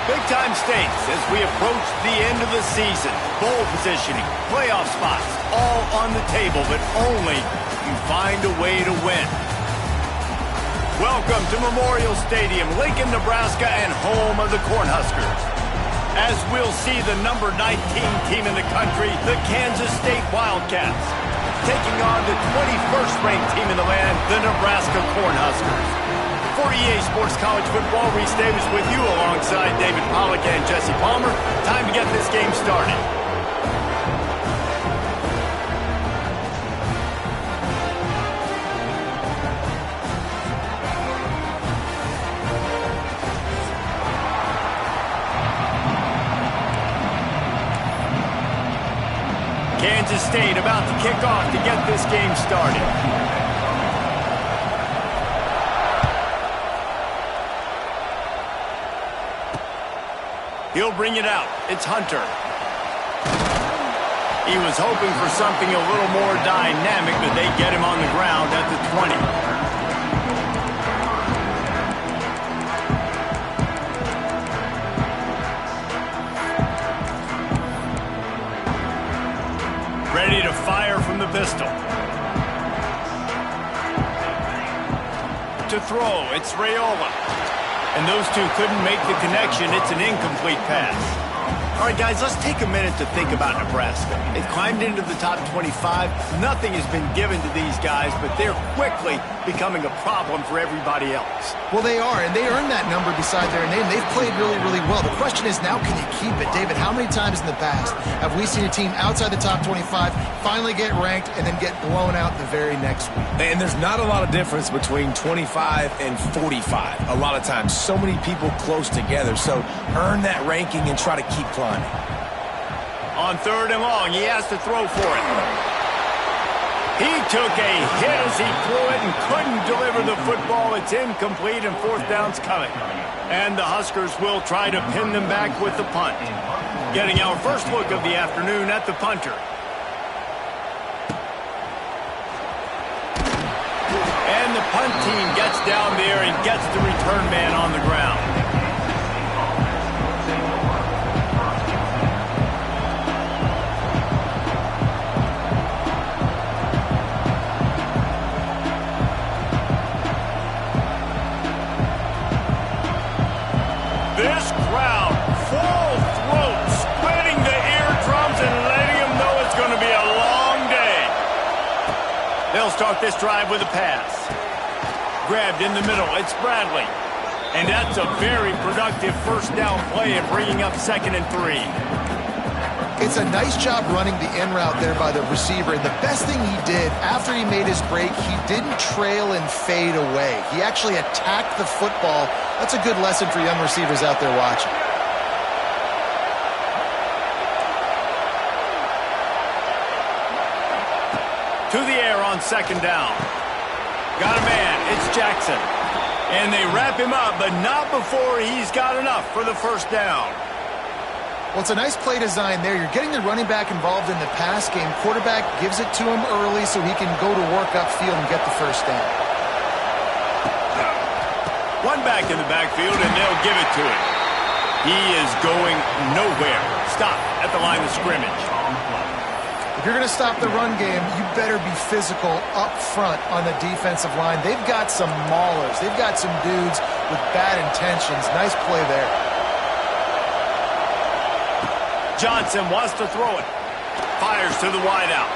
Big-time stakes as we approach the end of the season. Bowl positioning, playoff spots, all on the table, but only if you find a way to win. Welcome to Memorial Stadium, Lincoln, Nebraska, and home of the Cornhuskers. As we'll see the number 19 team in the country, the Kansas State Wildcats, taking on the 21st ranked team in the land, the Nebraska Cornhuskers. For EA Sports College Football, Reese Davis with you alongside David Pollack and Jesse Palmer. Time to get this game started. Kansas State about to kick off to get this game started. He'll bring it out. It's Hunter. He was hoping for something a little more dynamic, but they get him on the ground at the 20. Ready to fire from the pistol. To throw, it's Raiola. And those two couldn't make the connection. It's an incomplete pass. All right, guys, let's take a minute to think about Nebraska. They've climbed into the top 25. Nothing has been given to these guys, but they're quickly becoming a problem for everybody else. Well, they are, and they earned that number beside their name. They've played really, really well. The question is now, can you keep it? David, how many times in the past have we seen a team outside the top 25 finally get ranked and then get blown out the very next week? And there's not a lot of difference between 25 and 45. A lot of times, so many people close together. So earn that ranking and try to keep climbing. On 3rd and long, he has to throw for it. He took a hit as he threw it and couldn't deliver the football. It's incomplete and 4th down's coming. And the Huskers will try to pin them back with the punt. Getting our first look of the afternoon at the punter. And the punt team gets down there and gets the return man on the ground. This crowd, full throat, splitting the eardrums and letting them know it's going to be a long day. They'll start this drive with a pass. Grabbed in the middle, it's Bradley. And that's a very productive first down play of bringing up 2nd and 3. It's a nice job running the in route there by the receiver. And the best thing he did after he made his break, he didn't trail and fade away. He actually attacked the football. That's a good lesson for young receivers out there watching. To the air on 2nd down. Got a man. It's Jackson. And they wrap him up, but not before he's got enough for the 1st down. Well, it's a nice play design there. You're getting the running back involved in the pass game. Quarterback gives it to him early so he can go to work upfield and get the 1st down. One back in the backfield, and they'll give it to him. He is going nowhere. Stop at the line of scrimmage. If you're going to stop the run game, you better be physical up front on the defensive line. They've got some maulers. They've got some dudes with bad intentions. Nice play there. Johnson wants to throw it. Fires to the wideout.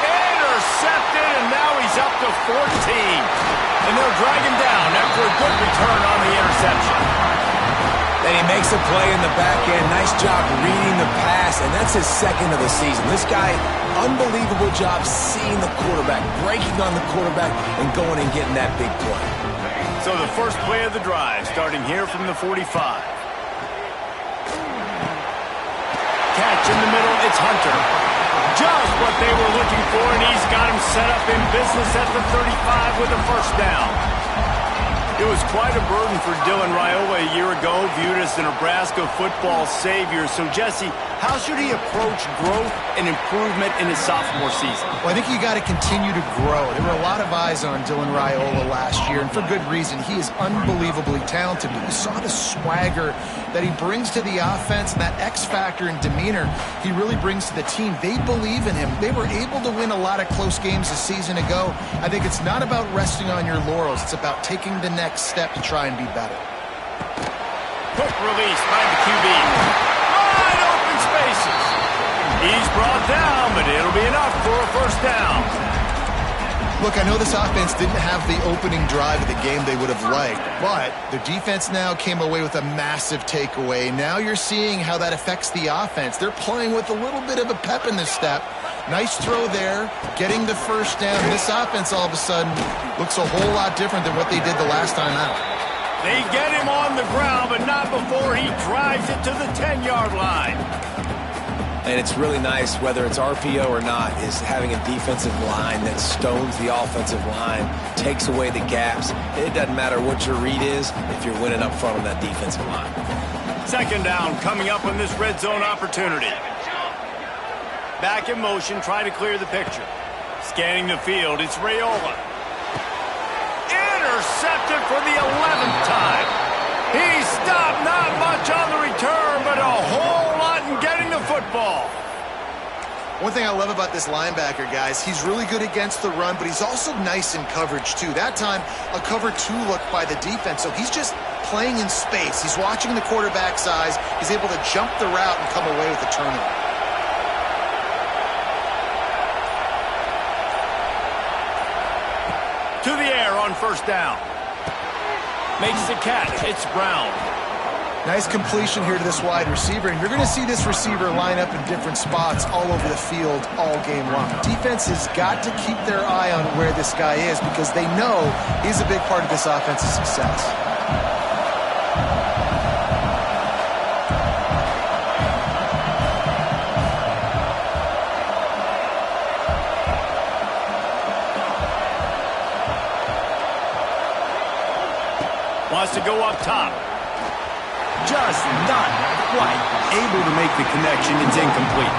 Intercepted, and now he's up to 14. And they'll drag him down after a good return on the interception. And he makes a play in the back end. Nice job reading the pass, and that's his 2nd of the season. This guy, unbelievable job seeing the quarterback, breaking on the quarterback, and going and getting that big play. So the first play of the drive, starting here from the 45. Catch in the middle, it's Hunter. Just what they were looking for, and he's got him set up in business at the 35 with a 1st down. It was quite a burden for Dylan Raiola a year ago, viewed as the Nebraska football savior. So, Jesse, how should he approach growth and improvement in his sophomore season? Well, I think you got to continue to grow. There were a lot of eyes on Dylan Raiola last year, and for good reason. He is unbelievably talented. But you saw the swagger that he brings to the offense and that X factor and demeanor he really brings to the team. They believe in him. They were able to win a lot of close games a season ago. I think it's not about resting on your laurels. It's about taking the next step to try and be better. Quick release by the QB. Wide open spaces. He's brought down, but it'll be enough for a first down. Look, I know this offense didn't have the opening drive of the game they would have liked, but the defense now came away with a massive takeaway. Now you're seeing how that affects the offense. They're playing with a little bit of a pep in their step. Nice throw there, getting the first down. This offense all of a sudden looks a whole lot different than what they did the last time out. They get him on the ground, but not before he drives it to the 10-yard line. And it's really nice, whether it's RPO or not, is having a defensive line that stones the offensive line, takes away the gaps. It doesn't matter what your read is if you're winning up front on that defensive line. Second down coming up on this red zone opportunity. Back in motion, try to clear the picture. Scanning the field, it's Raiola. Intercepted for the 11th time. He stopped, not much on the return, but a whole lot in getting the football. One thing I love about this linebacker, guys, he's really good against the run, but he's also nice in coverage, too. That time, a cover 2 look by the defense, so he's just playing in space. He's watching the quarterback's eyes. He's able to jump the route and come away with a turnover. To the air on first down. Makes the catch. It's Brown. Nice completion here to this wide receiver, and you're going to see this receiver line up in different spots all over the field all game long. Defense has got to keep their eye on where this guy is because they know he's a big part of this offensive success. Wants to go up top. Just not quite able to make the connection. It's incomplete.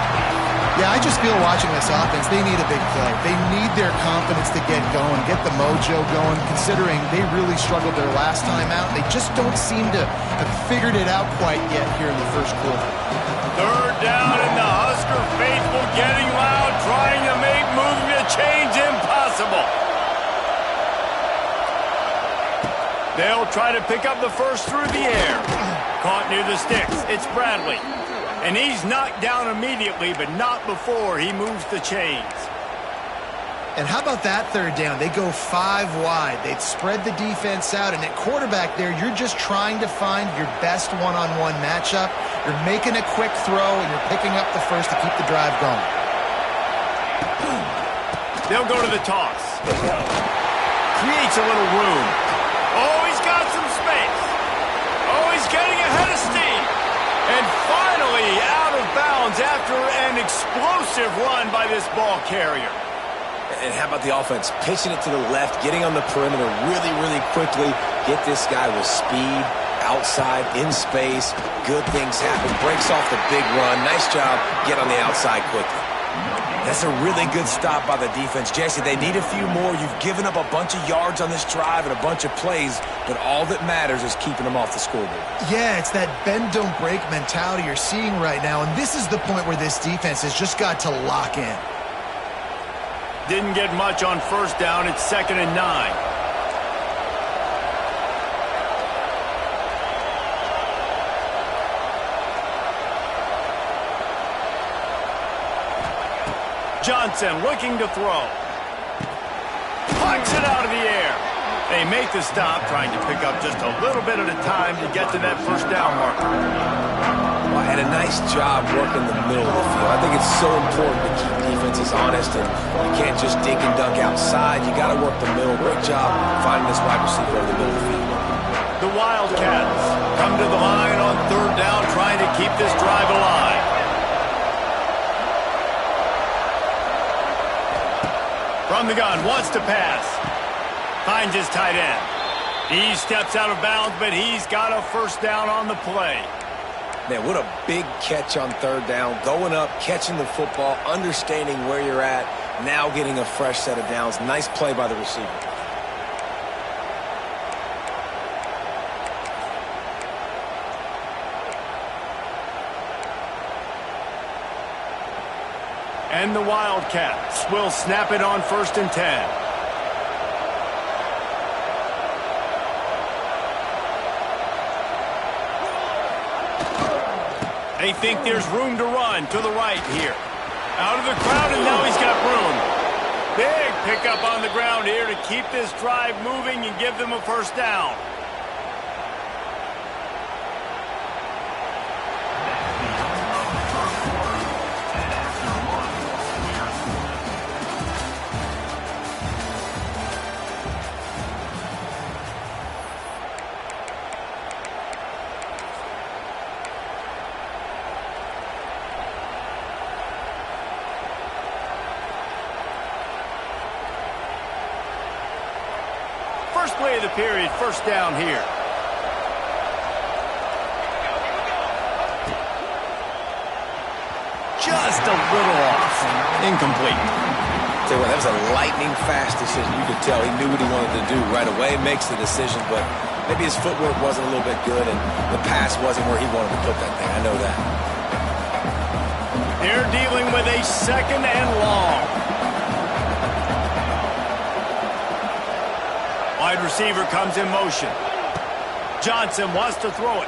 Yeah, I just feel watching this offense, they need a big play. They need their confidence to get going, get the mojo going, considering they really struggled their last time out. They just don't seem to have figured it out quite yet here in the first quarter. Third down, and the Husker faithful getting loud, trying to make moving the chains impossible. They'll try to pick up the first through the air. Caught near the sticks. It's Bradley. And he's knocked down immediately, but not before he moves the chains. And how about that third down? They go 5 wide. They'd spread the defense out. And at quarterback there, you're just trying to find your best one-on-one matchup. You're making a quick throw, and you're picking up the first to keep the drive going. They'll go to the toss. Creates a little room. Oh, he's got some space. Oh, he's getting ahead of steam. And finally out of bounds after an explosive run by this ball carrier. And how about the offense? Pitching it to the left, getting on the perimeter really, really quickly. Get this guy with speed, outside, in space. Good things happen. Breaks off the big run. Nice job. Get on the outside quickly. That's a really good stop by the defense. Jesse, they need a few more. You've given up a bunch of yards on this drive and a bunch of plays, but all that matters is keeping them off the scoreboard. Yeah, it's that bend, don't break mentality you're seeing right now, and this is the point where this defense has just got to lock in. Didn't get much on first down. It's 2nd and 9. Johnson looking to throw. Pucks it out of the air. They make the stop, trying to pick up just a little bit at a time to get to that first down marker. Well, and a nice job working the middle of the field. I think it's so important to keep defenses honest, and you can't just dink and dunk outside. You got to work the middle. Great job finding this wide receiver over the middle of the field. The Wildcats come to the line on third down, trying to keep this drive alive. From the gun, wants to pass. Finds his tight end. He steps out of bounds, but he's got a first down on the play. Man, what a big catch on third down. Going up, catching the football, understanding where you're at, now getting a fresh set of downs. Nice play by the receiver. And the Wildcats will snap it on 1st and 10. They think there's room to run to the right here. Out of the crowd, and now he's got room. Big pickup on the ground here to keep this drive moving and give them a first down. First play of the period, first down here. Just a little off. Incomplete. Tell you what, that was a lightning-fast decision. You could tell he knew what he wanted to do right away. Makes the decision, but maybe his footwork wasn't a little bit good, and the pass wasn't where he wanted to put that thing. I know that. They're dealing with a 2nd and long. Wide receiver comes in motion. Johnson wants to throw it.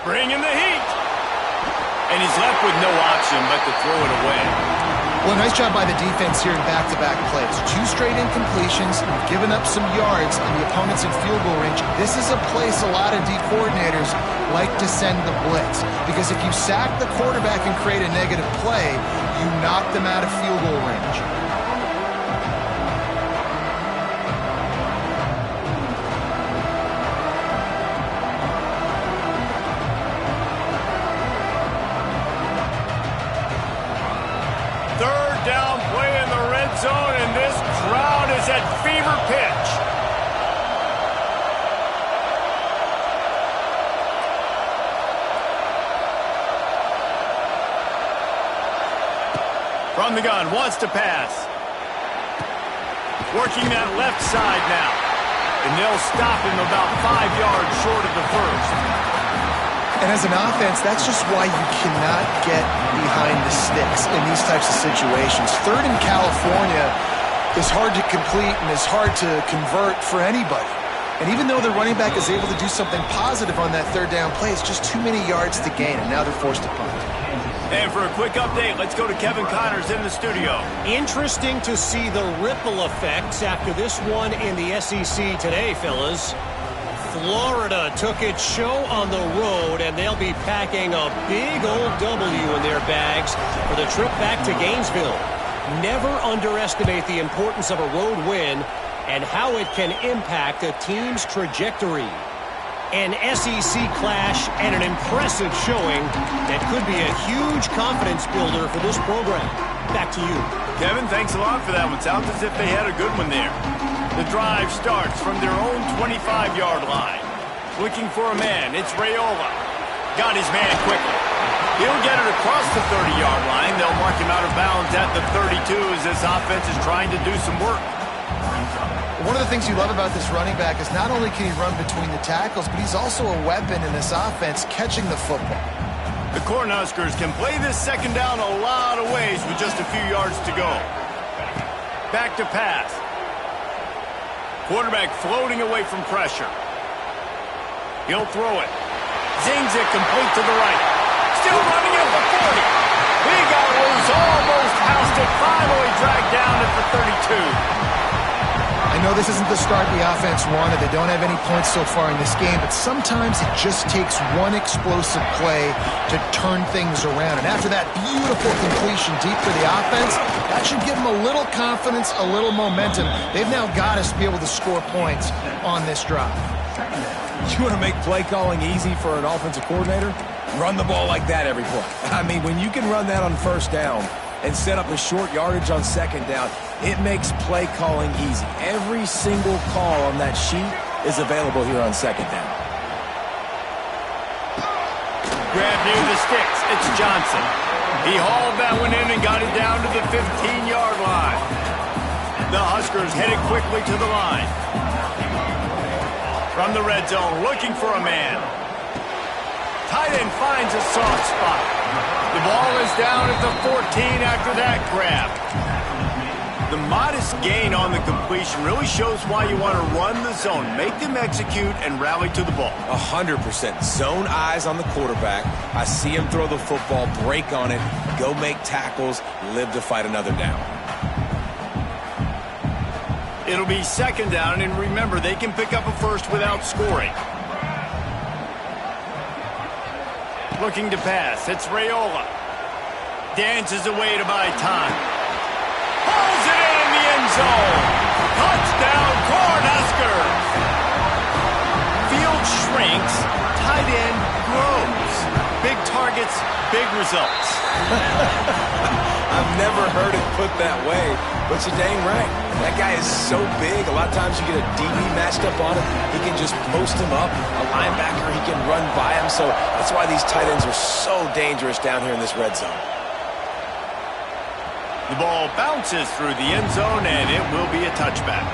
Bringing the heat. And he's left with no option but to throw it away. Well, nice job by the defense here in back-to-back plays. 2 straight incompletions, giving up some yards, and the opponent's in field goal range. This is a place a lot of D coordinators like to send the blitz. Because if you sack the quarterback and create a negative play, you knock them out of field goal range. Down play in the red zone, and this crowd is at fever pitch. From the gun, wants to pass. Working that left side now. And they'll stop him about 5 yards short of the first. And as an offense, that's just why you cannot get behind the sticks in these types of situations. 3rd in California is hard to complete and is hard to convert for anybody. And even though the running back is able to do something positive on that 3rd down play, it's just too many yards to gain, and now they're forced to punt. And for a quick update, let's go to Kevin Connors in the studio. Interesting to see the ripple effects after this one in the SEC today, fellas. Florida took its show on the road, and they'll be packing a big old W in their bags for the trip back to Gainesville. Never underestimate the importance of a road win and how it can impact a team's trajectory. An SEC clash and an impressive showing that could be a huge confidence builder for this program. Back to you. Kevin, thanks a lot for that one. Sounds as if they had a good one there. The drive starts from their own 25-yard line. Looking for a man. It's Raiola. Got his man quickly. He'll get it across the 30-yard line. They'll mark him out of bounds at the 32 as this offense is trying to do some work. One of the things you love about this running back is not only can he run between the tackles, but he's also a weapon in this offense catching the football. The Cornhuskers can play this 2nd down a lot of ways with just a few yards to go. Back to pass. Quarterback floating away from pressure. He'll throw it. Zings it complete to the right. Still running at the 40. He got loose, almost housed it, finally dragged down at the 32. I know this isn't the start the offense wanted. They don't have any points so far in this game, but sometimes it just takes one explosive play to turn things around. And after that beautiful completion deep for the offense, that should give them a little confidence, a little momentum. They've now got us to be able to score points on this drive. You want to make play calling easy for an offensive coordinator? Run the ball like that every play. I mean, when you can run that on 1st down and set up a short yardage on 2nd down, it makes play calling easy. Every single call on that sheet is available here on second down. Grab near the sticks. It's Johnson. He hauled that one in and got it down to the 15-yard line. The Huskers headed quickly to the line. From the red zone, looking for a man. Tight end finds a soft spot. The ball is down at the 14 after that grab. The modest gain on the completion really shows why you want to run the zone. Make them execute and rally to the ball. 100%. Zone eyes on the quarterback. I see him throw the football, break on it, go make tackles, live to fight another down. It'll be second down, and remember, they can pick up a first without scoring. Looking to pass. It's Raiola. Dances away to buy time. Pulls it in the end zone. Touchdown, Cornhuskers. Field shrinks. Tight end grows. Big targets, big results. I've never heard it put that way, but you're dang right. That guy is so big. A lot of times you get a DB matched up on him. He can just post him up. A linebacker, he can run by him. So that's why these tight ends are so dangerous down here in this red zone. The ball bounces through the end zone, and it will be a touchback.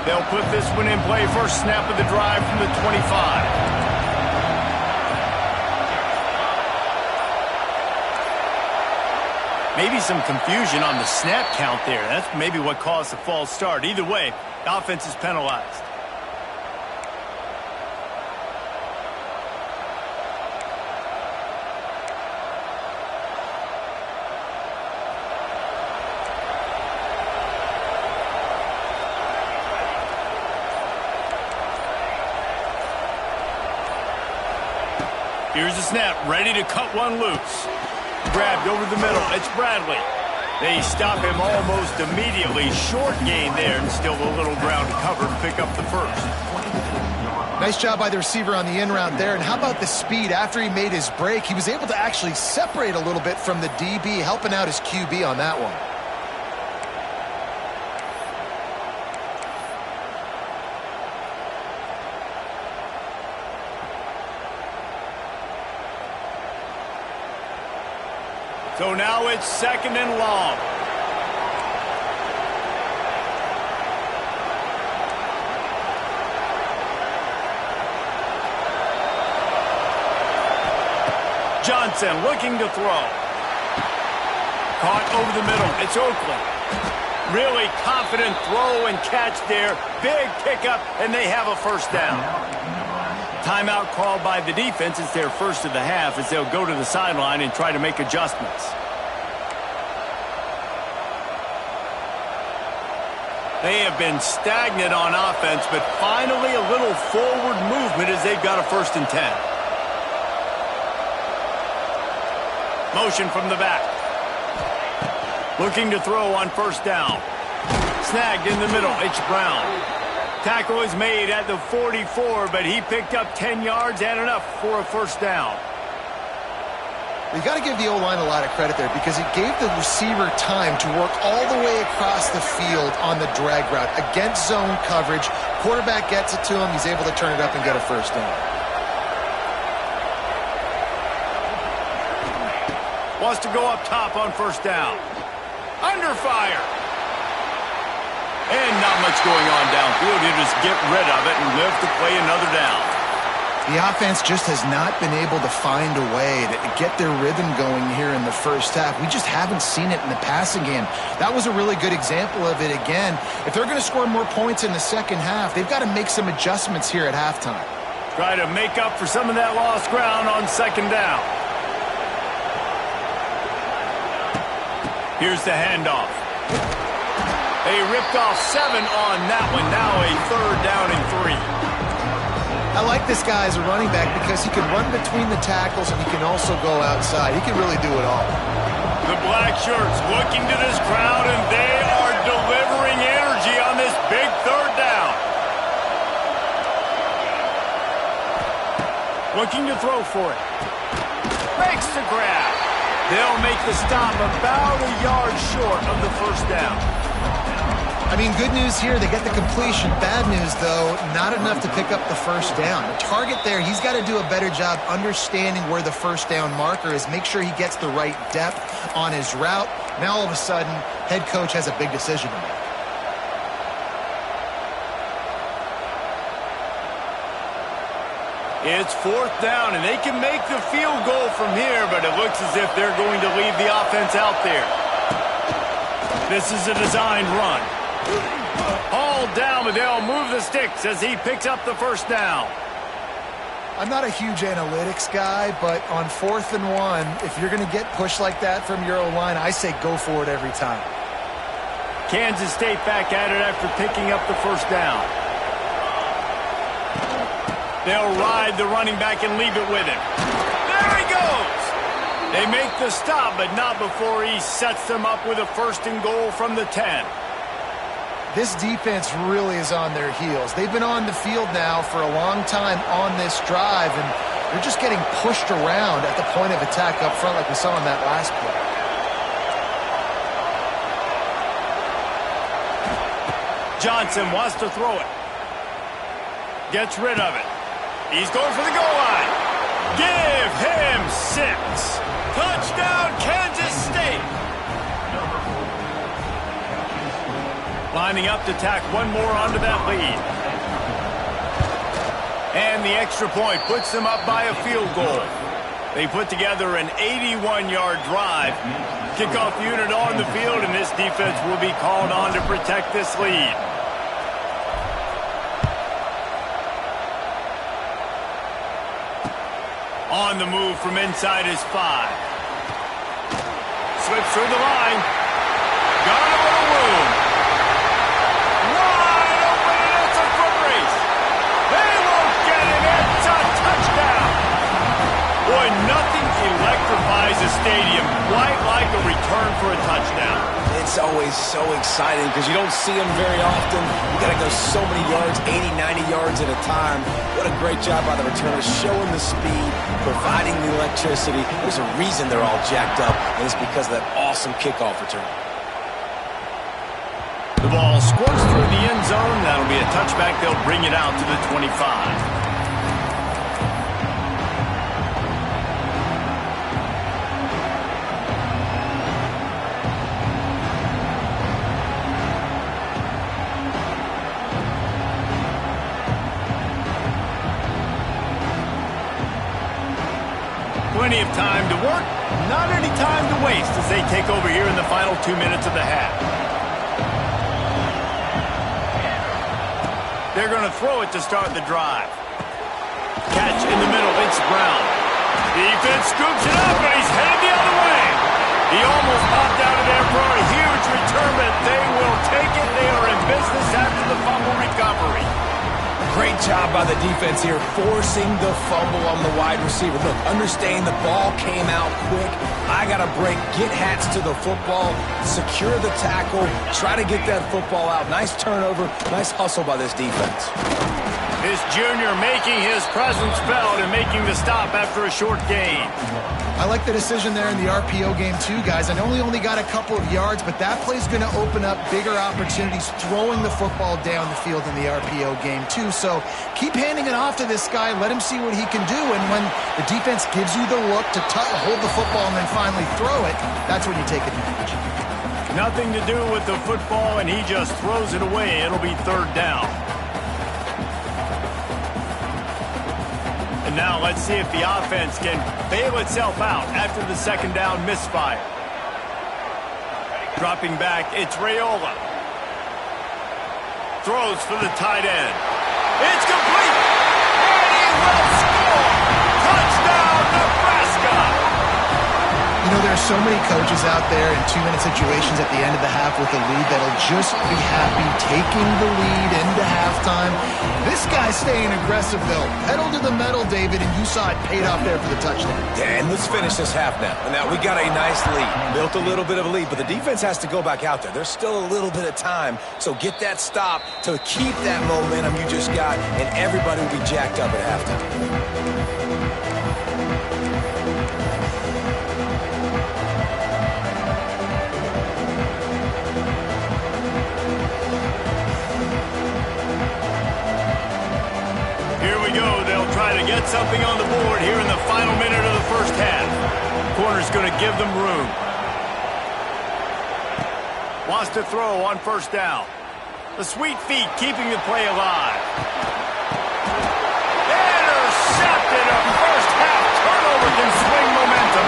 They'll put this one in play. First snap of the drive from the 25. Maybe some confusion on the snap count there. That's maybe what caused the false start. Either way, the offense is penalized. Here's the snap, ready to cut one loose. Grabbed over the middle, it's Bradley. They stop him almost immediately. Short gain there, and still a little ground to cover to pick up the first. Nice job by the receiver on the in route there. And how about the speed? After he made his break, he was able to actually separate a little bit from the DB, helping out his QB on that one. So now it's second and long. Johnson looking to throw. Caught over the middle. It's Oakland. Really confident throw and catch there. Big pickup, and they have a first down. Timeout called by the defense. It's their first of the half as they'll go to the sideline and try to make adjustments. They have been stagnant on offense, but finally a little forward movement as they've got a 1st and 10. Motion from the back. Looking to throw on first down. Snagged in the middle. It's Brown. Tackle is made at the 44, but he picked up 10 yards and enough for a first down. You got to give the O-line a lot of credit there because it gave the receiver time to work all the way across the field on the drag route against zone coverage. Quarterback gets it to him. He's able to turn it up and get a first down. Wants to go up top on first down. Under fire. And not much going on downfield. You just get rid of it and live to play another down. The offense just has not been able to find a way to get their rhythm going here in the first half. We just haven't seen it in the passing game. That was a really good example of it again. If they're going to score more points in the second half, they've got to make some adjustments here at halftime. Try to make up for some of that lost ground on second down. Here's the handoff. They ripped off 7 on that one. Now a 3rd down and 3. I like this guy as a running back because he can run between the tackles and he can also go outside. He can really do it all. The black shirts looking to this crowd, and they are delivering energy on this big 3rd down. Looking to throw for it. Makes the grab. They'll make the stop about a yard short of the first down. I mean, good news here, they get the completion. Bad news, though, not enough to pick up the first down. The target there, he's got to do a better job understanding where the first down marker is, make sure he gets the right depth on his route. Now, all of a sudden, head coach has a big decision to make. It's fourth down, and they can make the field goal from here, but it looks as if they're going to leave the offense out there. This is a designed run. Hauled down, but they'll move the sticks as he picks up the first down. I'm not a huge analytics guy, but on 4th and 1, if you're going to get pushed like that from your O-line, I say go for it every time. Kansas State back at it after picking up the first down. They'll ride the running back and leave it with him. There he goes! They make the stop, but not before he sets them up with a 1st and goal from the 10. This defense really is on their heels. They've been on the field now for a long time on this drive, and they're just getting pushed around at the point of attack up front like we saw in that last play. Johnson wants to throw it. Gets rid of it. He's going for the goal line. Give him 6. Touchdown, Kansas State. Lining up to tack one more onto that lead. And the extra point puts them up by a field goal. They put together an 81-yard drive. Kickoff unit on the field, and this defense will be called on to protect this lead. On the move from inside his 5. Slips through the line. Got a little room. Wide open, and it's a foot race. They won't get it. It's a touchdown. Boy, nothing electrifies a stadium quite like a return for a touchdown. It's always so exciting because you don't see them very often. You got to go so many yards, 80, 90 yards at a time. What a great job by the returners, showing the speed, providing the electricity. There's a reason they're all jacked up, and it's because of that awesome kickoff return. The ball squirts through the end zone. That'll be a touchback. They'll bring it out to the 25. Plenty of time to work, not any time to waste as they take over here in the final 2 minutes of the half. They're going to throw it to start the drive. Catch in the middle, it's Brown. Defense scoops it up, and he's headed the other way. He almost popped out of there for a huge return, but they will take it. They are in business after the fumble recovery. Great job by the defense here, forcing the fumble on the wide receiver. Look, understanding the ball came out quick. I got to break, get hats to the football, secure the tackle, try to get that football out. Nice turnover, nice hustle by this defense. This junior making his presence felt and making the stop after a short gain. I like the decision there in the RPO game too, guys. I know he only got a couple of yards, but that play's going to open up bigger opportunities throwing the football down the field in the RPO game too. So keep handing it off to this guy. Let him see what he can do. And when the defense gives you the look to hold the football and then finally throw it, that's when you take advantage. Nothing to do with the football, and he just throws it away. It'll be 3rd down. And now let's see if the offense can bail itself out after the 2nd down misfire. Dropping back, it's Raiola. Throws for the tight end. It's complete! And he will score! Touchdown, Nebraska! You know, there are so many coaches out there in 2-minute situations at the end of the half with a lead that'll just be happy taking the lead into halftime. This guy's staying aggressive, though. Pedal to the metal, David, and you saw it paid off there for the touchdown. Yeah, and let's finish this half now. Now, we got a nice lead. Built a little bit of a lead, but the defense has to go back out there. There's still a little bit of time, so get that stop to keep that momentum you just got, and everybody will be jacked up at halftime. something on the board here in the final minute of the first half. Corner's going to give them room. Wants to throw on first down. The sweet feet keeping the play alive. Intercepted. A first half turnover can swing momentum.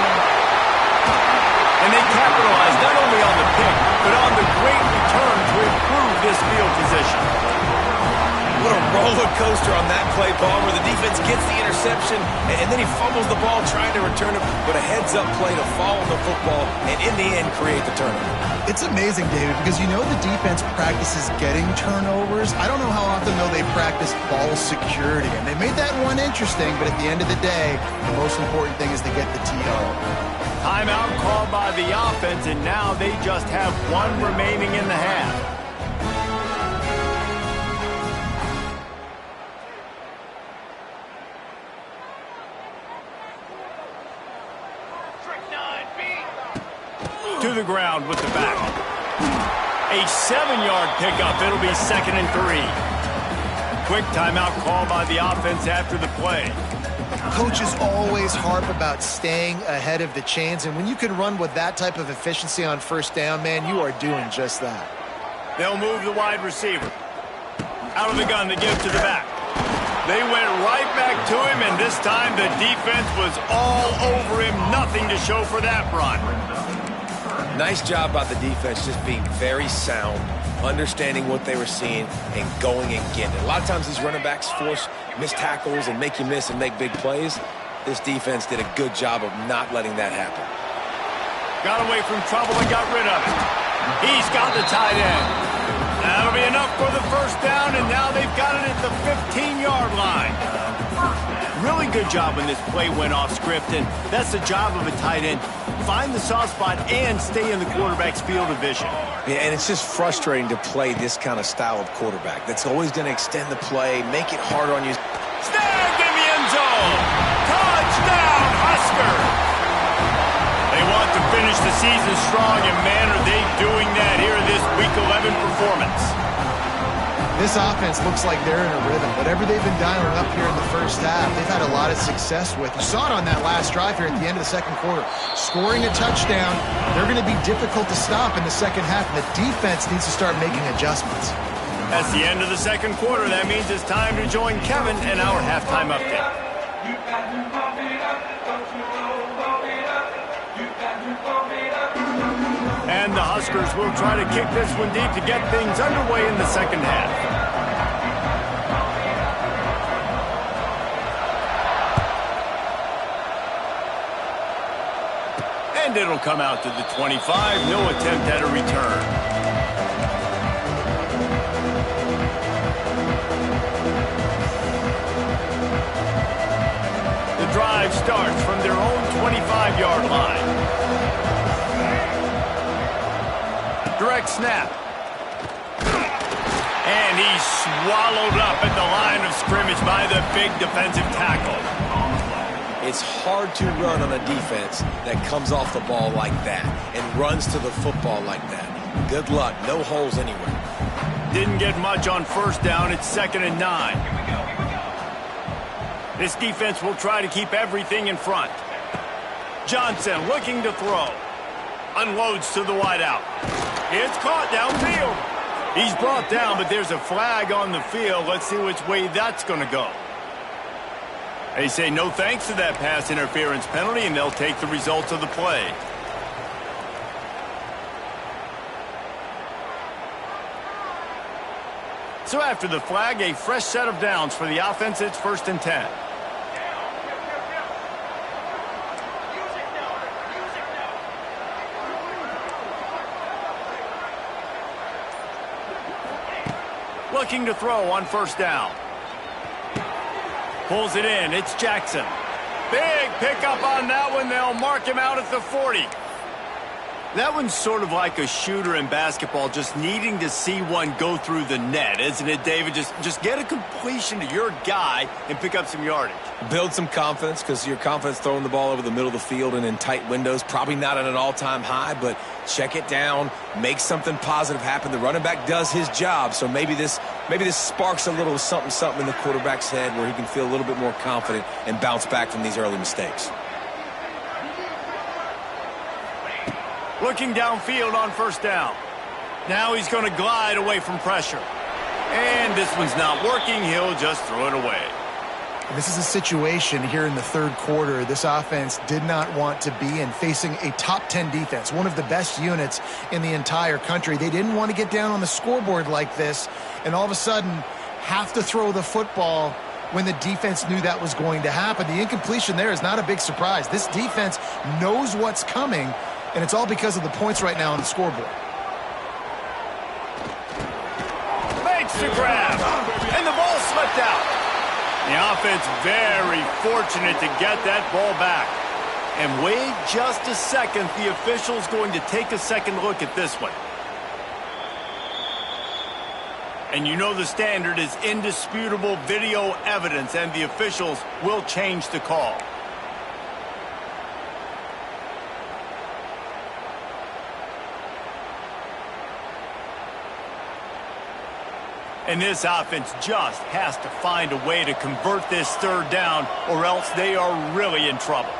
And they capitalize not only on the pick, but on the great return to improve this field position. What a roller coaster on that play, Palmer. The defense gets the interception, and then he fumbles the ball trying to return it, but a heads-up play to follow the football, and in the end, create the turnover. It's amazing, David, because you know the defense practices getting turnovers. I don't know how often, though, they practice ball security. And they made that one interesting, but at the end of the day, the most important thing is to get the TO. Timeout called by the offense, and now they just have one remaining in the half. To the ground with the back. A 7-yard pickup. It'll be 2nd and 3. Quick timeout call by the offense after the play. Coaches always harp about staying ahead of the chains, and when you can run with that type of efficiency on first down, man, you are doing just that. They'll move the wide receiver. Out of the gun to give to the back. They went right back to him, and this time the defense was all over him. Nothing to show for that run. Nice job by the defense just being very sound, understanding what they were seeing, and going and getting it. A lot of times these running backs force missed tackles and make you miss and make big plays. This defense did a good job of not letting that happen. Got away from trouble and got rid of it. He's got the tight end. That'll be enough for the first down, and now they've got it at the 15-yard line. Really good job when this play went off script, and that's the job of a tight end. Find the soft spot and stay in the quarterback's field of vision. Yeah, and it's just frustrating to play this kind of style of quarterback. That's always going to extend the play, make it harder on you. Snagged in the end zone. Touchdown, Huskers. They want to finish the season strong, and man, are they doing that here in this Week 11 performance. This offense looks like they're in a rhythm. Whatever they've been dialing up here in the first half, they've had a lot of success with. You saw it on that last drive here at the end of the second quarter. Scoring a touchdown, they're going to be difficult to stop in the second half, and the defense needs to start making adjustments. That's the end of the second quarter. That means it's time to join Kevin in our halftime update. And the Huskers will try to kick this one deep to get things underway in the second half. And it'll come out to the 25. No attempt at a return. The drive starts from their own 25-yard line. Direct snap. And he's swallowed up at the line of scrimmage by the big defensive tackle. It's hard to run on a defense that comes off the ball like that and runs to the football like that. Good luck. No holes anywhere. Didn't get much on first down. It's 2nd and 9. This defense will try to keep everything in front. Johnson looking to throw. Unloads to the wideout. It's caught downfield. He's brought down, but there's a flag on the field. Let's see which way that's going to go. They say no thanks to that pass interference penalty, and they'll take the results of the play. So after the flag, a fresh set of downs for the offense. It's 1st and 10. Looking to throw on first down. Pulls it in. It's Jackson. Big pickup on that one. They'll mark him out at the 40. That one's sort of like a shooter in basketball, just needing to see one go through the net, isn't it, David? Just get a completion to your guy and pick up some yardage. Build some confidence, because your confidence throwing the ball over the middle of the field and in tight windows, probably not at an all-time high, but check it down, make something positive happen. The running back does his job, so maybe this sparks a little something in the quarterback's head where he can feel a little bit more confident and bounce back from these early mistakes. Looking downfield on first down. Now he's going to glide away from pressure. And this one's not working. He'll just throw it away. This is a situation here in the third quarter this offense did not want to be in, facing a top 10 defense, one of the best units in the entire country. They didn't want to get down on the scoreboard like this and all of a sudden have to throw the football when the defense knew that was going to happen. The incompletion there is not a big surprise. This defense knows what's coming, and it's all because of the points right now on the scoreboard. Makes the grab, and the ball slipped out. The offense very fortunate to get that ball back. And wait just a second, the official's going to take a second look at this one. And you know the standard is indisputable video evidence, and the officials will change the call. And this offense just has to find a way to convert this third down, or else they are really in trouble.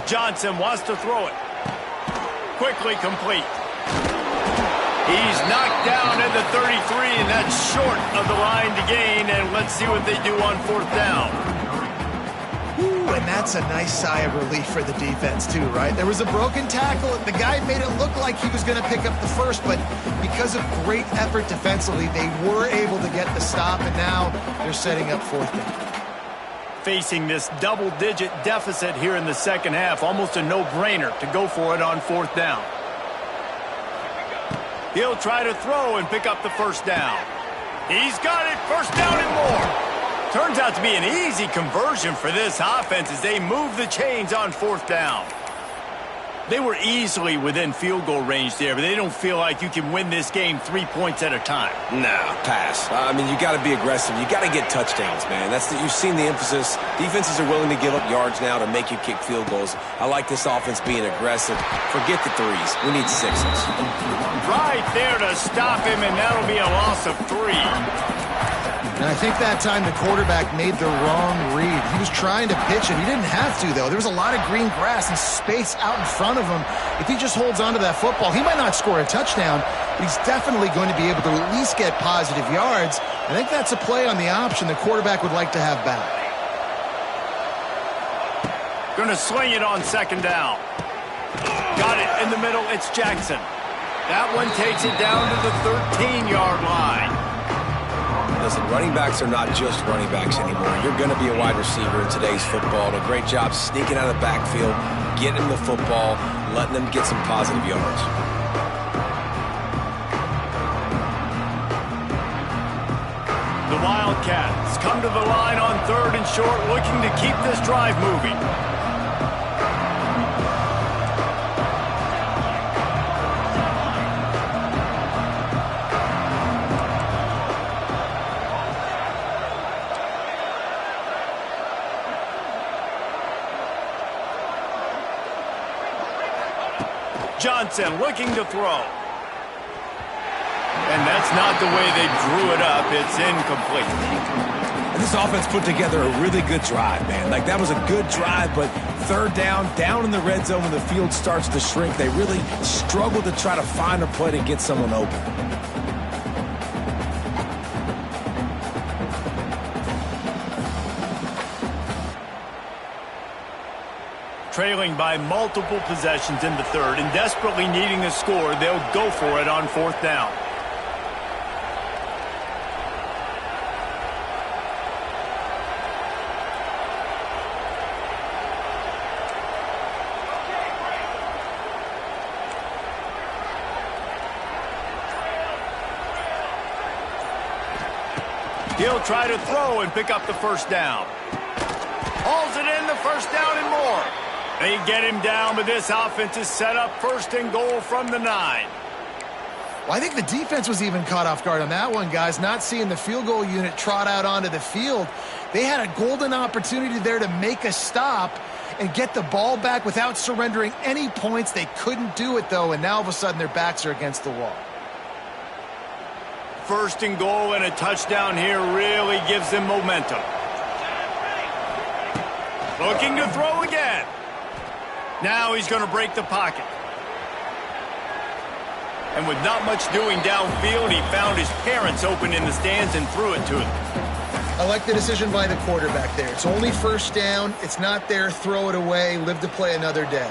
Johnson wants to throw it. Quickly complete. He's knocked down at the 33, and that's short of the line to gain. And let's see what they do on fourth down. And that's a nice sigh of relief for the defense too, right? There was a broken tackle. The guy made it look like he was going to pick up the first, but because of great effort defensively, they were able to get the stop, and now they're setting up fourth down. Facing this double-digit deficit here in the second half, almost a no-brainer to go for it on fourth down. He'll try to throw and pick up the first down. He's got it, first down and more. Turns out to be an easy conversion for this offense as they move the chains on fourth down. They were easily within field goal range there, but they don't feel like you can win this game 3 points at a time. No, pass. I mean, you got to be aggressive. You got to get touchdowns, man. You've seen the emphasis. Defenses are willing to give up yards now to make you kick field goals. I like this offense being aggressive. Forget the threes. We need sixes. Right there to stop him, and that'll be a loss of 3. And I think that time the quarterback made the wrong read. He was trying to pitch it. He didn't have to, though. There was a lot of green grass and space out in front of him. If he just holds onto that football, he might not score a touchdown, but he's definitely going to be able to at least get positive yards. I think that's a play on the option the quarterback would like to have back. Going to swing it on second down. Got it in the middle. It's Jackson. That one takes it down to the 13-yard line. Listen, running backs are not just running backs anymore. You're going to be a wide receiver in today's football. And a great job sneaking out of the backfield, getting them the football, letting them get some positive yards. The Wildcats come to the line on third and short, looking to keep this drive moving. Johnson looking to throw. And that's not the way they drew it up. It's incomplete. And this offense put together a really good drive, man. Like, that was a good drive, but third down in the red zone when the field starts to shrink, they really struggled to try to find a play to get someone open. Trailing by multiple possessions in the third and desperately needing a score, they'll go for it on fourth down. He'll try to throw and pick up the first down. Hauls it in, the first down and more. They get him down, but this offense is set up first and goal from the 9. Well, I think the defense was even caught off guard on that one, guys. Not seeing the field goal unit trot out onto the field. They had a golden opportunity there to make a stop and get the ball back without surrendering any points. They couldn't do it, though, and now all of a sudden their backs are against the wall. First and goal and a touchdown here really gives them momentum. Looking to throw again. Now he's going to break the pocket. And with not much doing downfield, he found his parents open in the stands and threw it to them. I like the decision by the quarterback there. It's only first down. It's not there. Throw it away. Live to play another day.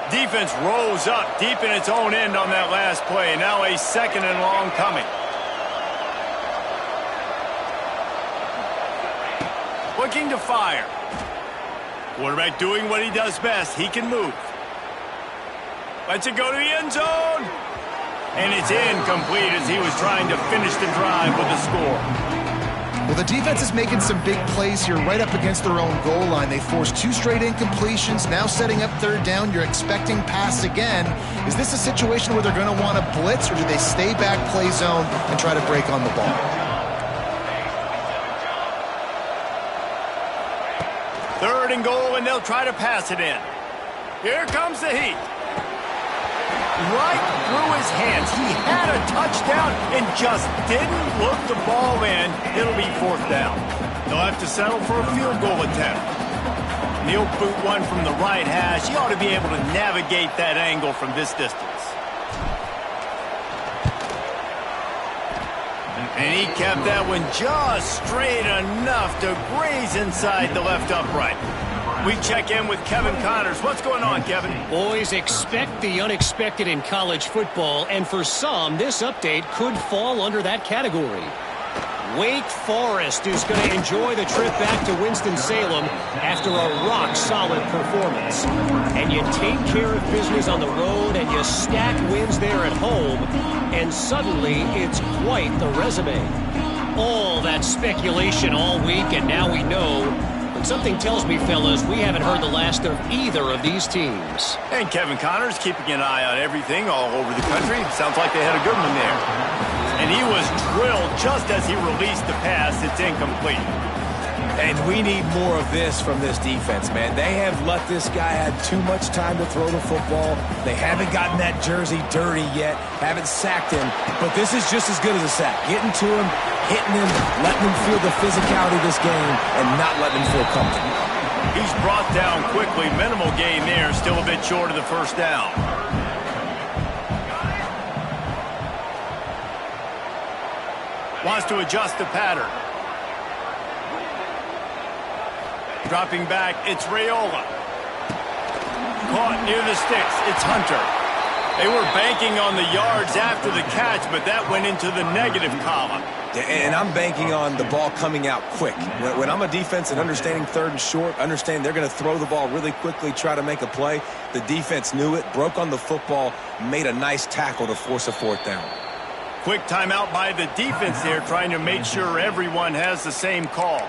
Defense rose up deep in its own end on that last play. Now a second and long coming. Looking to fire. Quarterback doing what he does best. He can move. Lets it go to the end zone. And it's incomplete as he was trying to finish the drive with a score. Well, the defense is making some big plays here right up against their own goal line. They forced 2 straight incompletions, now setting up third down. You're expecting pass again. Is this a situation where they're going to want to blitz, or do they stay back, play zone, and try to break on the ball? Third and goal, and they'll try to pass it in. Here comes the heat. Right through his hands. He had a touchdown and just didn't look the ball in. It'll be fourth down. They'll have to settle for a field goal attempt. And he'll boot one from the right hash. He ought to be able to navigate that angle from this distance. And he kept that one just straight enough to graze inside the left upright. We check in with Kevin Connors. What's going on, Kevin? Boys, expect the unexpected in college football, and for some, this update could fall under that category. Wake Forest is going to enjoy the trip back to Winston-Salem after a rock-solid performance. And you take care of business on the road, and you stack wins there at home, and suddenly it's quite the resume. All that speculation all week, and now we know. But something tells me, fellas, we haven't heard the last of either of these teams. And Kevin Connors keeping an eye on everything all over the country. Sounds like they had a good one there. And he was drilled just as he released the pass. It's incomplete. And we need more of this from this defense, man. They have let this guy have too much time to throw the football. They haven't gotten that jersey dirty yet, haven't sacked him. But this is just as good as a sack. Getting to him, hitting him, letting him feel the physicality of this game, and not letting him feel comfortable. He's brought down quickly. Minimal gain there, still a bit short of the first down. Wants to adjust the pattern. Dropping back, it's Raiola. Caught near the sticks, it's Hunter. They were banking on the yards after the catch, but that went into the negative column. And I'm banking on the ball coming out quick. When I'm a defense and understanding third and short, understand they're going to throw the ball really quickly, try to make a play. The defense knew it, broke on the football, made a nice tackle to force a fourth down. Quick timeout by the defense there, trying to make sure everyone has the same call.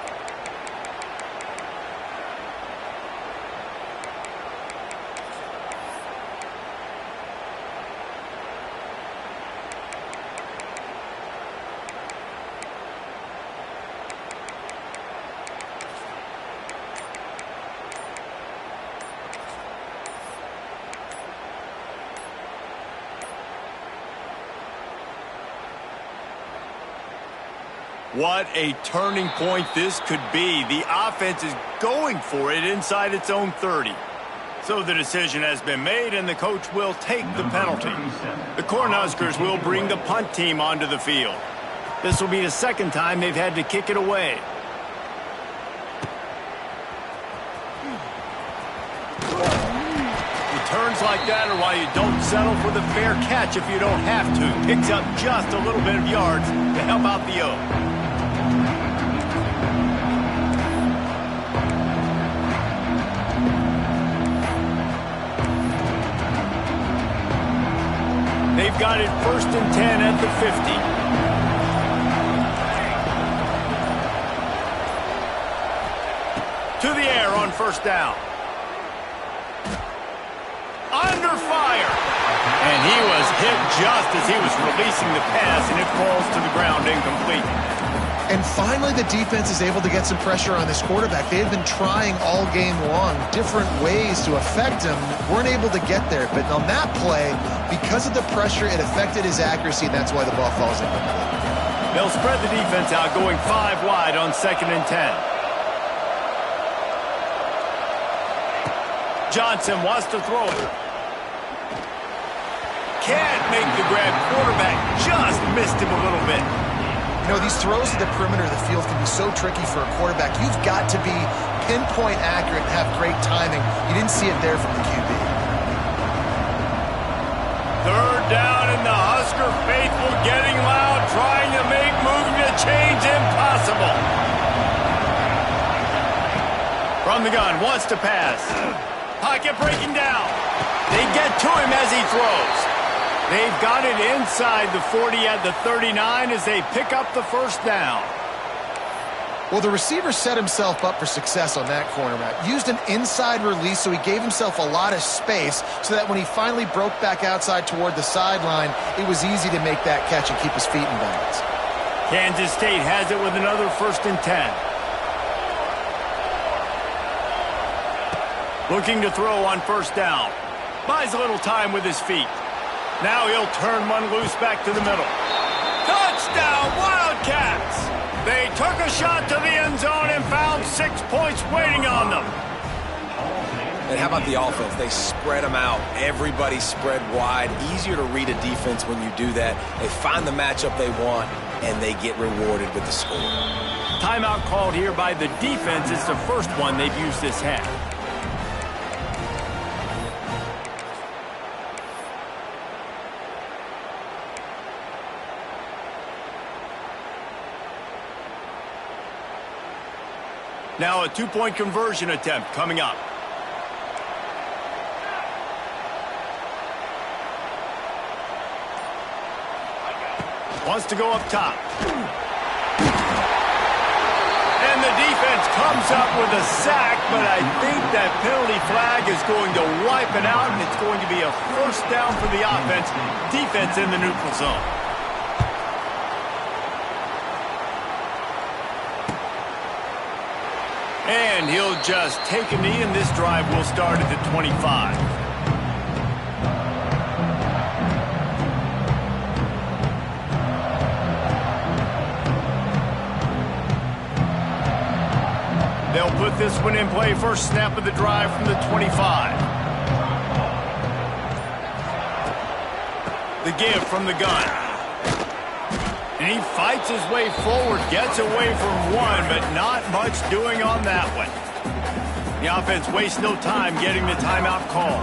What a turning point this could be. The offense is going for it inside its own 30. So the decision has been made, and the coach will take the penalty. The Cornhuskers will bring the punt team onto the field. This will be the second time they've had to kick it away. Returns like that are why you don't settle for the fair catch if you don't have to. Picks up just a little bit of yards to help out the O. They've got it 1st and 10 at the 50. To the air on first down. Under fire. And he was hit just as he was releasing the pass, and it falls to the ground incomplete. And finally, the defense is able to get some pressure on this quarterback. They had been trying all game long different ways to affect him. Weren't able to get there. But on that play, because of the pressure, it affected his accuracy, and that's why the ball falls incomplete. They'll spread the defense out, going 5 wide on 2nd and 10. Johnson wants to throw it. Can't make the grab. Quarterback just missed him a little bit. You know, these throws to the perimeter of the field can be so tricky for a quarterback. You've got to be pinpoint accurate and have great timing. You didn't see it there from the QB. 3rd down, and the Husker faithful getting loud, trying to make moving the chains impossible. From the gun, wants to pass. Pocket breaking down. They get to him as he throws. They've got it inside the 40 at the 39 as they pick up the first down. Well, the receiver set himself up for success on that cornerback. Used an inside release, so he gave himself a lot of space so that when he finally broke back outside toward the sideline, it was easy to make that catch and keep his feet in bounds. Kansas State has it with another 1st and 10. Looking to throw on first down. Buys a little time with his feet. Now he'll turn one loose back to the middle. Touchdown, Wildcats! They took a shot to the end zone and found 6 points waiting on them. And how about the offense? They spread them out. Everybody spread wide. Easier to read a defense when you do that. They find the matchup they want, and they get rewarded with the score. Timeout called here by the defense. It's the first one they've used this half. Now a 2-point conversion attempt coming up. Wants to go up top. And the defense comes up with a sack, but I think that penalty flag is going to wipe it out, and it's going to be a first down for the offense. Defense in the neutral zone. And he'll just take a knee, and this drive will start at the 25. They'll put this one in play. First snap of the drive from the 25. The give from the gun. And he fights his way forward, gets away from one, but not much doing on that one. The offense wastes no time getting the timeout call.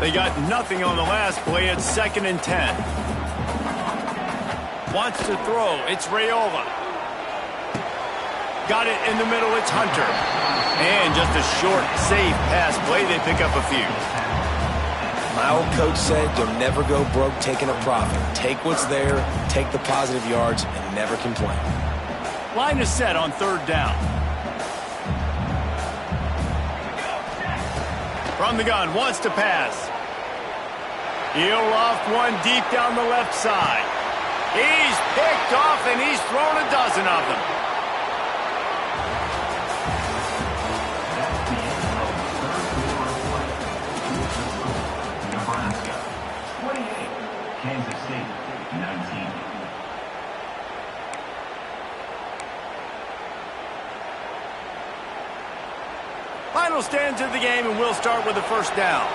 They got nothing on the last play. It's 2nd and 10. Wants to throw. It's Raiola. Got it in the middle. It's Hunter. And just a short, safe pass play. They pick up a few. My old coach said you'll never go broke taking a profit. Take what's there, take the positive yards, and never complain. Line is set on 3rd down. From the gun, wants to pass. He'll loft one deep down the left side. He's picked off, and he's thrown a dozen of them. Nebraska, 28. Kansas State, 19. Final stands of the game, and we'll start with the first down.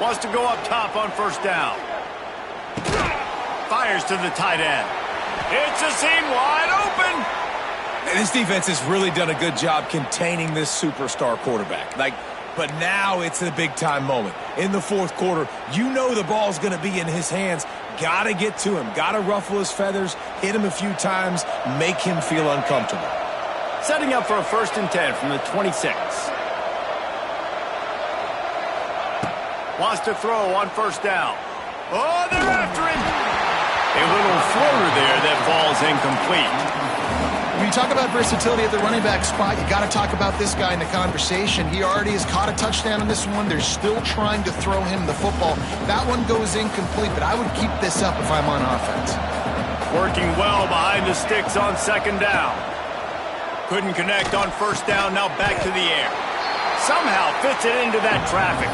Wants to go up top on first down. Fires to the tight end. It's a seam wide open. And this defense has really done a good job containing this superstar quarterback. But now it's a big-time moment. In the 4th quarter, you know the ball's going to be in his hands. Got to get to him. Got to ruffle his feathers, hit him a few times, make him feel uncomfortable. Setting up for a 1st and 10 from the 26. Wants to throw on first down. Oh, they're after him. A little floater there that falls incomplete. When you talk about versatility at the running back spot, you got to talk about this guy in the conversation. He already has caught a touchdown on this one. They're still trying to throw him the football. That one goes incomplete, but I would keep this up if I'm on offense. Working well behind the sticks on second down. Couldn't connect on first down, now back to the air. Somehow fits it into that traffic.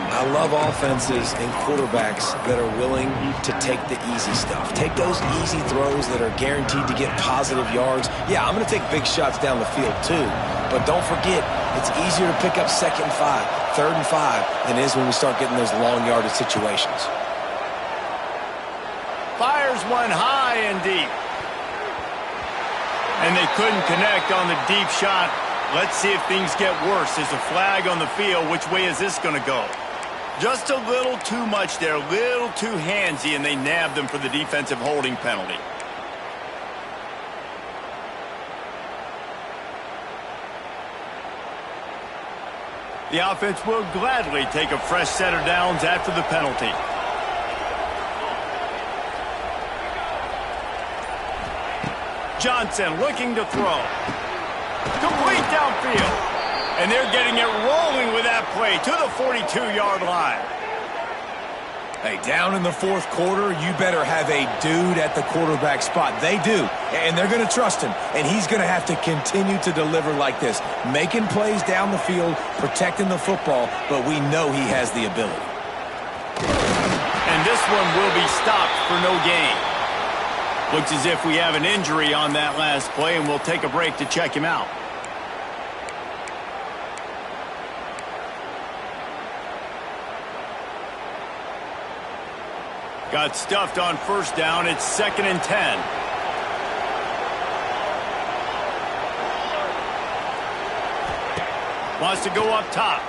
I love offenses and quarterbacks that are willing to take the easy stuff. Take those easy throws that are guaranteed to get positive yards. Yeah, I'm going to take big shots down the field too. But don't forget, it's easier to pick up 2nd and 5, 3rd and 5 than it is when we start getting those long yardage situations. Fires one high and deep. And they couldn't connect on the deep shot. Let's see if things get worse. There's a flag on the field. Which way is this going to go? Just a little too much there, a little too handsy, and they nabbed them for the defensive holding penalty. The offense will gladly take a fresh set of downs after the penalty. Johnson looking to throw. Complete downfield. And they're getting it rolling with that play to the 42-yard line. Hey, down in the 4th quarter, you better have a dude at the quarterback spot. They do, and they're going to trust him. And he's going to have to continue to deliver like this, making plays down the field, protecting the football, but we know he has the ability. And this one will be stopped for no gain. Looks as if we have an injury on that last play, and we'll take a break to check him out. Got stuffed on first down. It's 2nd and 10. Wants to go up top.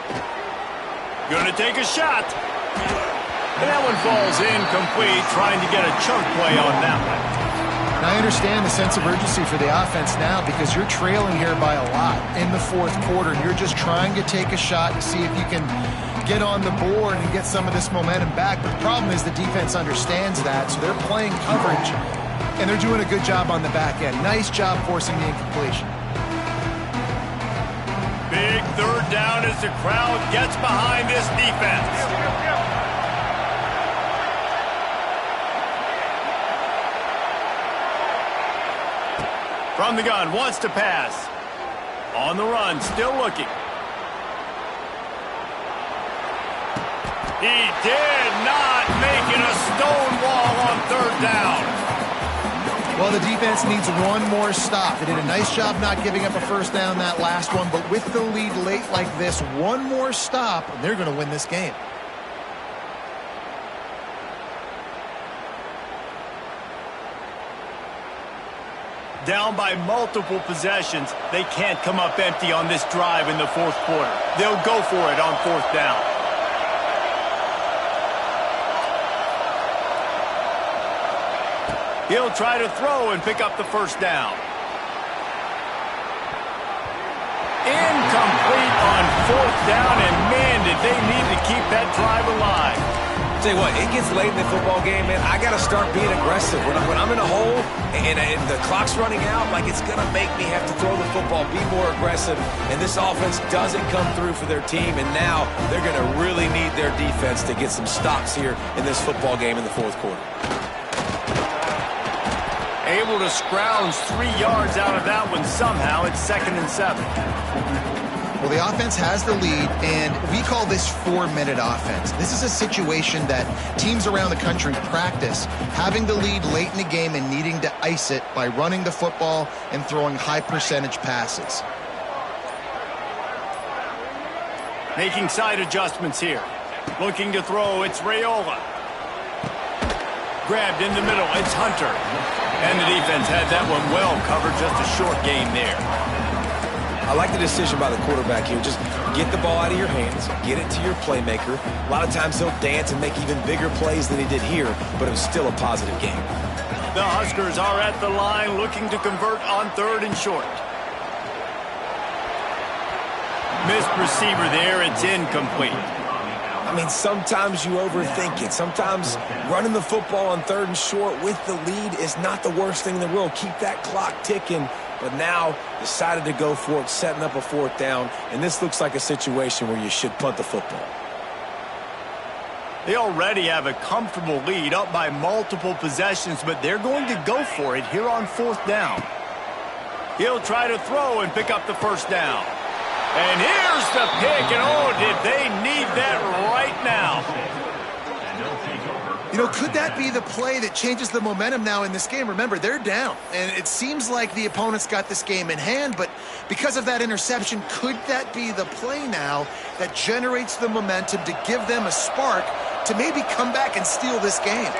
Gonna take a shot. And that one falls incomplete, trying to get a chunk play on that one. And I understand the sense of urgency for the offense now because you're trailing here by a lot in the 4th quarter, and you're just trying to take a shot to see if you can get on the board and get some of this momentum back. But the problem is the defense understands that, so they're playing coverage, and they're doing a good job on the back end. Nice job forcing the incompletion. Big 3rd down as the crowd gets behind this defense. From the gun, wants to pass. On the run, still looking. He did not make it a stone wall on 3rd down. Well, the defense needs one more stop. They did a nice job not giving up a first down that last one, but with the lead late like this, one more stop, and they're going to win this game. Down by multiple possessions, they can't come up empty on this drive in the 4th quarter. They'll go for it on 4th down. He'll try to throw and pick up the first down. Incomplete on 4th down, and man, did they need to keep that drive alive. Tell you what, it gets late in the football game, man. I got to start being aggressive. When I'm in a hole and the clock's running out, like it's going to make me have to throw the football, be more aggressive. And this offense doesn't come through for their team, and now they're going to really need their defense to get some stops here in this football game in the 4th quarter. Able to scrounge 3 yards out of that one somehow. It's 2nd and 7. Well, the offense has the lead, and we call this 4-minute offense. This is a situation that teams around the country practice, having the lead late in the game and needing to ice it by running the football and throwing high-percentage passes. Making side adjustments here. Looking to throw, it's Raiola. Grabbed in the middle, it's Hunter. And the defense had that one well covered, just a short gain there. I like the decision by the quarterback here. Just get the ball out of your hands, get it to your playmaker. A lot of times he'll dance and make even bigger plays than he did here, but it was still a positive game. The Huskers are at the line looking to convert on 3rd and short. Missed receiver there, it's incomplete. I mean, sometimes you overthink it. Sometimes running the football on 3rd and short with the lead is not the worst thing in the world. Keep that clock ticking. But now decided to go for it, setting up a 4th down. And this looks like a situation where you should punt the football. They already have a comfortable lead up by multiple possessions, but they're going to go for it here on 4th down. He'll try to throw and pick up the 1st down. And here's the pick, and oh, did they need that right now. You know, could that be the play that changes the momentum now in this game? Remember, they're down, and it seems like the opponent's got this game in hand, but because of that interception, could that be the play now that generates the momentum to give them a spark to maybe come back and steal this game?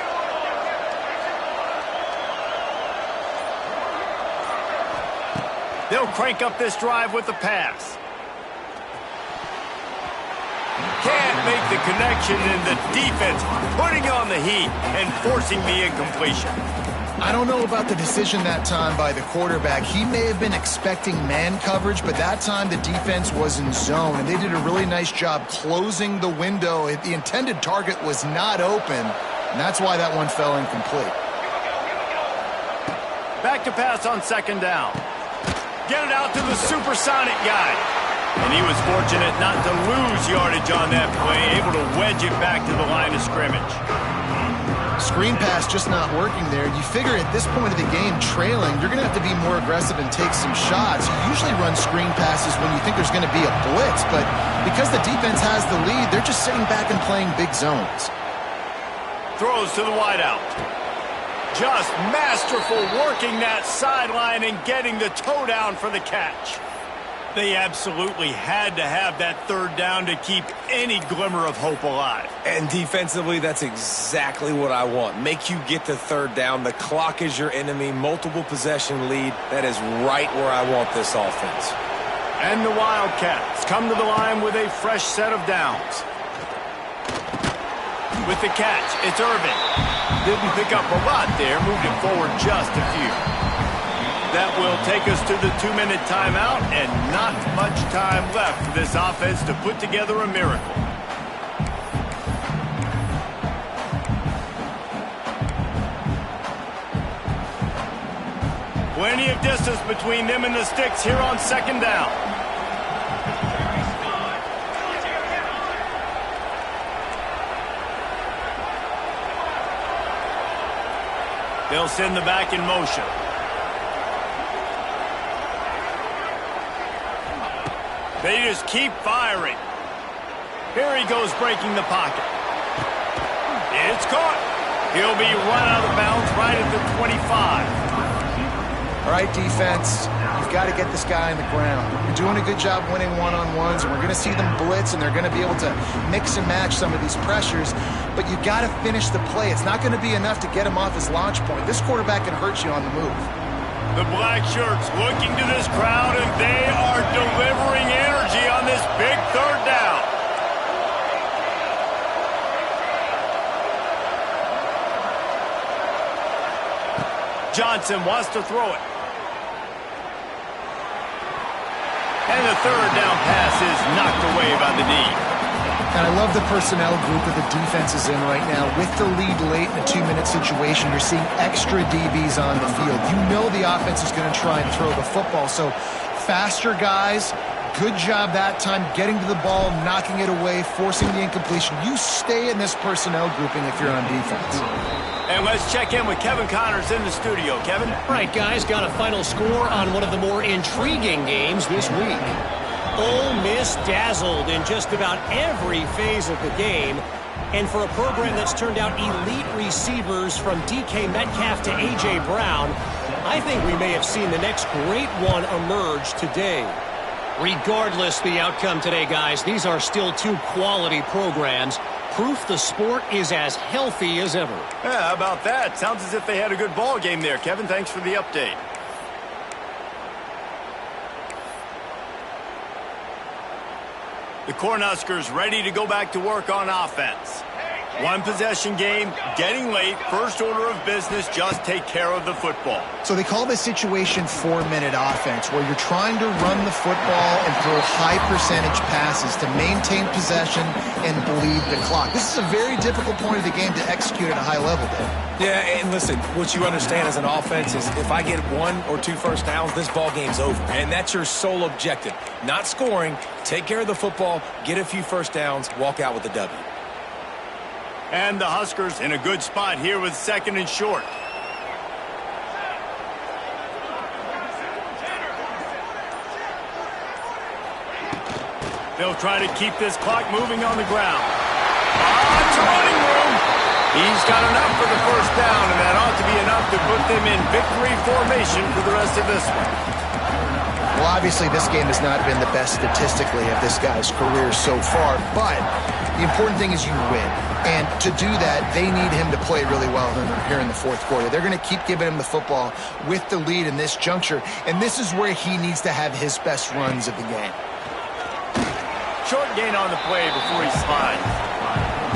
They'll crank up this drive with the pass. Can't make the connection, and the defense putting on the heat and forcing the incompletion. I don't know about the decision that time by the quarterback. He may have been expecting man coverage, but that time the defense was in zone, and they did a really nice job closing the window. The intended target was not open, and that's why that one fell incomplete. Back to pass on 2nd down. Get it out to the supersonic guy. And he was fortunate not to lose yardage on that play, able to wedge it back to the line of scrimmage. Screen pass just not working there. You figure at this point of the game, trailing, you're going to have to be more aggressive and take some shots. You usually run screen passes when you think there's going to be a blitz, but because the defense has the lead, they're just sitting back and playing big zones. Throws to the wideout. Just masterful working that sideline and getting the toe down for the catch. They absolutely had to have that 3rd down to keep any glimmer of hope alive. And defensively, that's exactly what I want. Make you get to 3rd down. The clock is your enemy. Multiple possession lead. That is right where I want this offense. And the Wildcats come to the line with a fresh set of downs. With the catch, it's Irvin. Didn't pick up a lot there. Moved it forward just a few. That will take us to the 2-minute timeout, and not much time left for this offense to put together a miracle. Plenty of distance between them and the sticks here on 2nd down. They'll send the back in motion. They just keep firing. Here he goes breaking the pocket. It's caught. He'll be run out of bounds right at the 25. All right, defense, you've got to get this guy on the ground. You're doing a good job winning one-on-ones, and we're going to see them blitz, and they're going to be able to mix and match some of these pressures, but you've got to finish the play. It's not going to be enough to get him off his launch point. This quarterback can hurt you on the move. The black shirts looking to this crowd, and they are delivering energy on this big 3rd down. Johnson wants to throw it. And the 3rd down pass is knocked away by the D. And I love the personnel group that the defense is in right now. With the lead late in a 2-minute situation, you're seeing extra DBs on the field. You know the offense is going to try and throw the football. So faster guys, good job that time getting to the ball, knocking it away, forcing the incompletion. You stay in this personnel grouping if you're on defense. And let's check in with Kevin Connors in the studio. Kevin? Right, guys, got a final score on one of the more intriguing games this week. Ole Miss dazzled in just about every phase of the game. And for a program that's turned out elite receivers from DK Metcalf to A.J. Brown, I think we may have seen the next great one emerge today. Regardless the outcome today, guys, these are still 2 quality programs. Proof the sport is as healthy as ever. Yeah, how about that? Sounds as if they had a good ball game there, Kevin. Thanks for the update. The Cornhuskers ready to go back to work on offense. One possession game, getting late, first order of business, just take care of the football. So they call this situation 4-minute offense, where you're trying to run the football and throw high percentage passes to maintain possession and bleed the clock. This is a very difficult point of the game to execute at a high level, Dave. Yeah, and listen, what you understand as an offense is if I get 1 or 2 first downs, this ball game's over. And that's your sole objective. Not scoring, take care of the football, get a few first downs, walk out with the W. And the Huskers in a good spot here with 2nd and short. They'll try to keep this clock moving on the ground. It's running room. He's got enough for the first down, and that ought to be enough to put them in victory formation for the rest of this one. Well, obviously, this game has not been the best statistically of this guy's career so far, but the important thing is you win. And to do that, they need him to play really well here in the fourth quarter. They're going to keep giving him the football with the lead in this juncture, and this is where he needs to have his best runs of the game. Short gain on the play before he slides.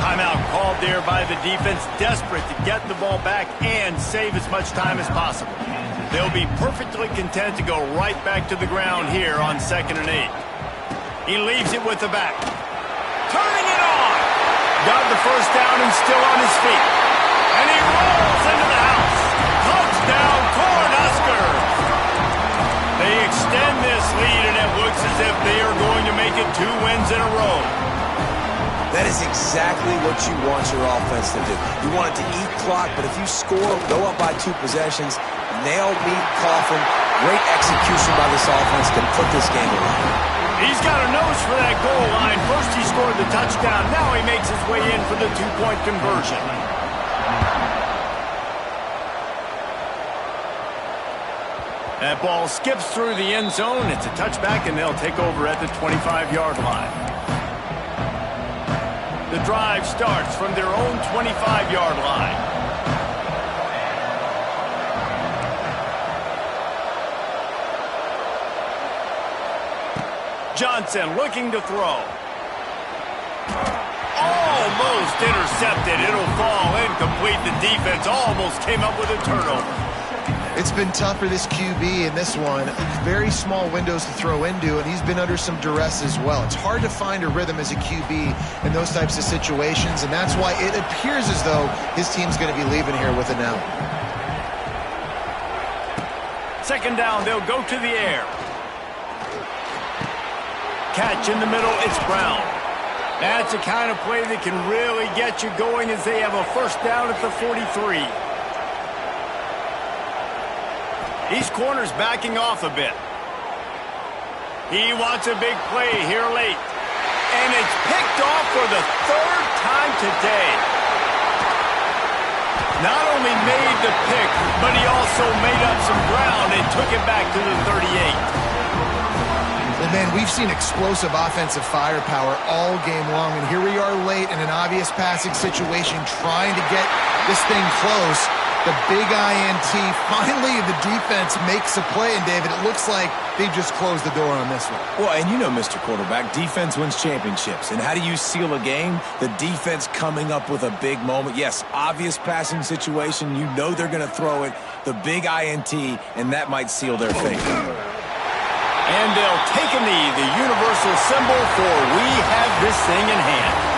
Timeout called there by the defense, desperate to get the ball back and save as much time as possible. They'll be perfectly content to go right back to the ground here on 2nd and 8. He leaves it with the back. Turning it on. Got the first down and still on his feet. And he rolls into the house. Touchdown, Cornhuskers. They extend this lead, and it looks as if they are going to make it 2 wins in a row. That is exactly what you want your offense to do. You want it to eat clock, but if you score, go up by 2 possessions, nail, meet, coffin, great execution by this offense can put this game away. He's got a nose for that goal line. First he scored the touchdown. Now he makes his way in for the 2-point conversion. That ball skips through the end zone. It's a touchback, and they'll take over at the 25-yard line. The drive starts from their own 25-yard line. Johnson looking to throw. Almost intercepted. It'll fall incomplete. The defense almost came up with a turnover. It's been tough for this QB in this one. Very small windows to throw into, and he's been under some duress as well. It's hard to find a rhythm as a QB in those types of situations, and that's why it appears as though his team's going to be leaving here with an out. 2nd down, they'll go to the air. Catch in the middle, it's Brown. That's the kind of play that can really get you going as they have a first down at the 43. These corners backing off a bit. He wants a big play here late. And it's picked off for the 3rd time today. Not only made the pick, but he also made up some ground and took it back to the 38. Well, man, we've seen explosive offensive firepower all game long, and here we are late in an obvious passing situation trying to get this thing close. The big INT, finally the defense makes a play, and David, it looks like they just closed the door on this one. Well, and you know, Mr. Quarterback, defense wins championships. And how do you seal a game? The defense coming up with a big moment. Yes, obvious passing situation. You know they're going to throw it. The big INT, and that might seal their fate. And they'll take a knee, the universal symbol for we have this thing in hand.